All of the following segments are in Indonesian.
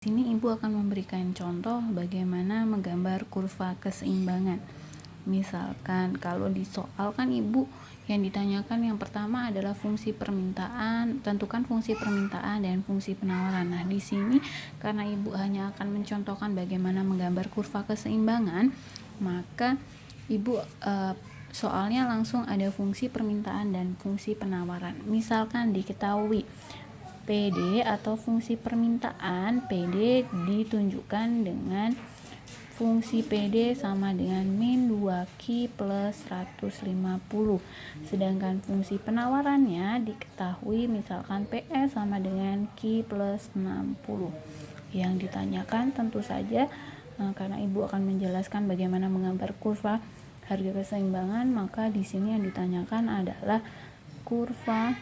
Sini Ibu akan memberikan contoh bagaimana menggambar kurva keseimbangan. Misalkan kalau di soal kan Ibu yang ditanyakan yang pertama adalah fungsi permintaan, tentukan fungsi permintaan dan fungsi penawaran. Nah, di sini karena Ibu hanya akan mencontohkan bagaimana menggambar kurva keseimbangan, maka Ibu soalnya langsung ada fungsi permintaan dan fungsi penawaran. Misalkan diketahui PD atau fungsi permintaan PD ditunjukkan dengan fungsi PD sama dengan min 2Q plus 150. Sedangkan fungsi penawarannya diketahui misalkan PS sama dengan Q plus 60. Yang ditanyakan tentu saja karena Ibu akan menjelaskan bagaimana menggambar kurva harga keseimbangan, maka di sini yang ditanyakan adalah kurva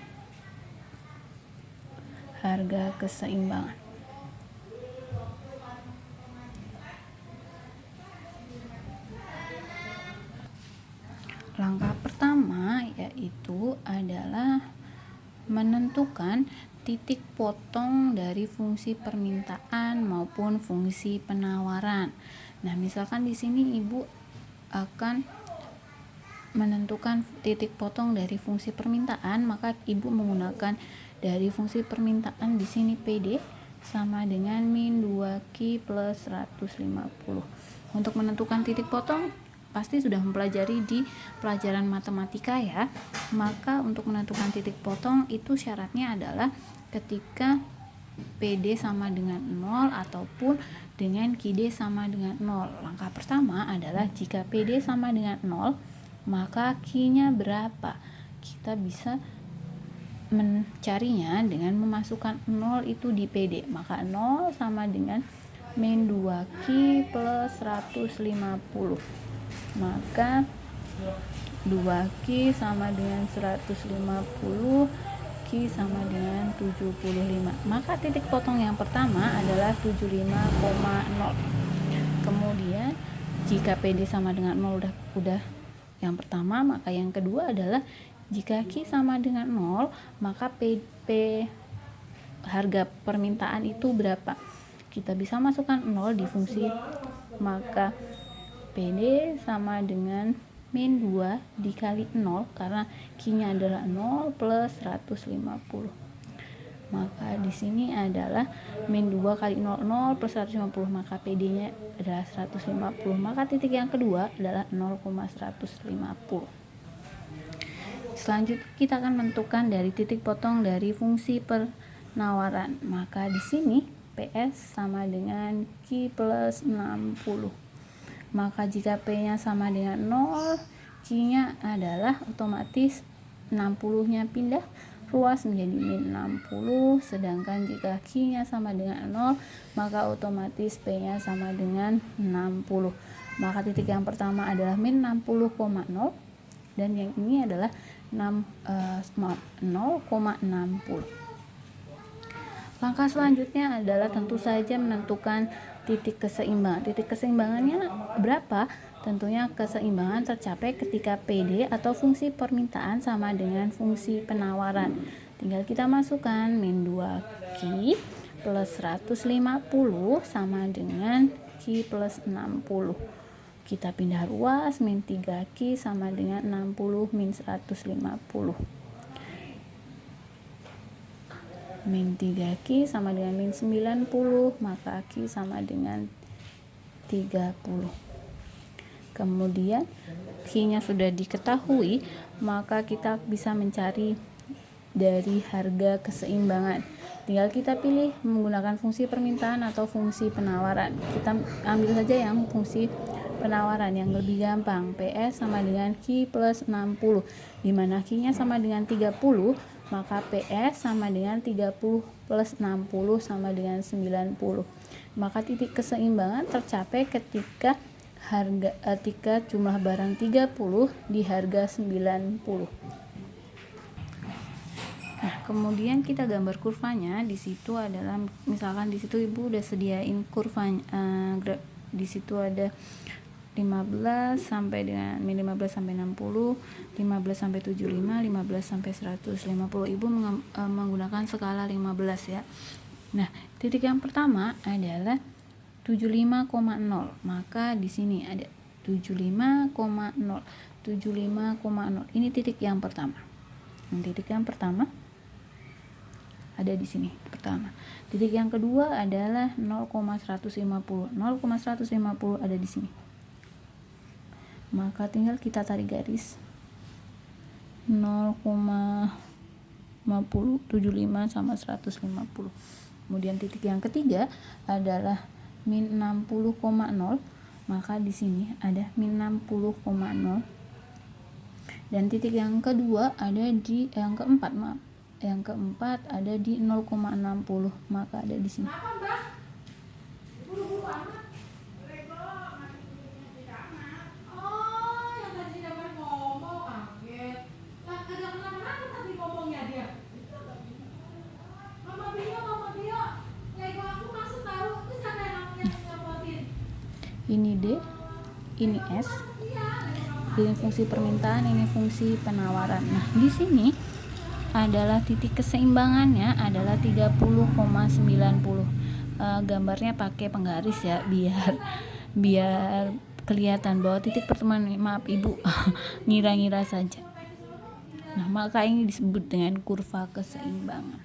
harga keseimbangan. Langkah pertama yaitu adalah menentukan titik potong dari fungsi permintaan maupun fungsi penawaran. Nah, misalkan di sini Ibu akan menentukan titik potong dari fungsi permintaan, maka Ibu menggunakan dari fungsi permintaan di sini PD sama dengan min 2Q plus 150. Untuk menentukan titik potong pasti sudah mempelajari di pelajaran matematika ya. Maka untuk menentukan titik potong itu syaratnya adalah ketika PD sama dengan 0 ataupun dengan QD sama dengan 0. Langkah pertama adalah jika PD sama dengan 0, maka Q-nya berapa? Kita bisa mencarinya dengan memasukkan 0 itu di PD. Maka 0 sama dengan min 2Q plus 150. Maka 2Q sama dengan 150, Q sama dengan 75. Maka titik potong yang pertama adalah 75,0. Kemudian jika PD sama dengan 0 udah yang pertama, maka yang kedua adalah jika Q sama dengan 0, maka harga permintaan itu berapa? Kita bisa masukkan 0 di fungsi, maka PD sama dengan min 2 dikali 0 karena Q-nya adalah 0 plus 150. Maka di sini adalah min 2 kali 0, 0 plus 150, maka PD-nya adalah 150. Maka titik yang kedua adalah 0,150. Selanjutnya kita akan menentukan dari titik potong dari fungsi penawaran. Maka di sini PS sama dengan Q plus 60. Maka jika P-nya sama dengan 0, Q-nya adalah otomatis 60-nya pindah ruas menjadi min 60, sedangkan jika Q-nya sama dengan 0, maka otomatis P-nya sama dengan 60. Maka titik yang pertama adalah min 60,0 dan yang ini adalah 0,60. Langkah selanjutnya adalah tentu saja menentukan titik keseimbangan. Titik keseimbangannya berapa? Tentunya keseimbangan tercapai ketika PD atau fungsi permintaan sama dengan fungsi penawaran. Tinggal kita masukkan min 2Q plus 150 sama dengan Q plus 60. Kita pindah ruas, min 3Q sama dengan 60 min 150. Min 3Q sama dengan min 90, maka Q sama dengan 30. Kemudian Q-nya sudah diketahui, maka kita bisa mencari dari harga keseimbangan. Tinggal kita pilih menggunakan fungsi permintaan atau fungsi penawaran. Kita ambil saja yang fungsi penawaran yang lebih gampang. PS sama dengan Q plus 60, di mana Q-nya sama dengan 30, maka PS sama dengan 30 plus 60 sama dengan 90. Maka titik keseimbangan tercapai ketika jumlah barang 30 di harga 90. Nah, kemudian kita gambar kurvanya. Di situ adalah misalkan di situ Ibu udah sediain kurvanya, di situ ada 15 sampai dengan min 15 sampai 60, 15 sampai 75, 15 sampai 150. Ibu menggunakan skala 15 ya. Nah, titik yang pertama adalah 75,0. Maka di sini ada 75,0. 75,0. Ini titik yang pertama. Titik yang pertama ada di sini pertama. Titik yang kedua adalah 0,150. 0,150 ada di sini. Maka tinggal kita tarik garis 0,50, 75 sama 150. Kemudian titik yang ketiga adalah min 60,0. Maka di sini ada min 60,0. Dan titik yang kedua ada di yang keempat ada di 0,60. Maka ada di sini. Ini D, ini S, ini fungsi permintaan, ini fungsi penawaran. Nah, di sini adalah titik keseimbangannya adalah 30,90. Gambarnya pakai penggaris ya, biar kelihatan bahwa titik pertemuan. Maaf Ibu, ngira-ngira saja. Nah, maka ini disebut dengan kurva keseimbangan.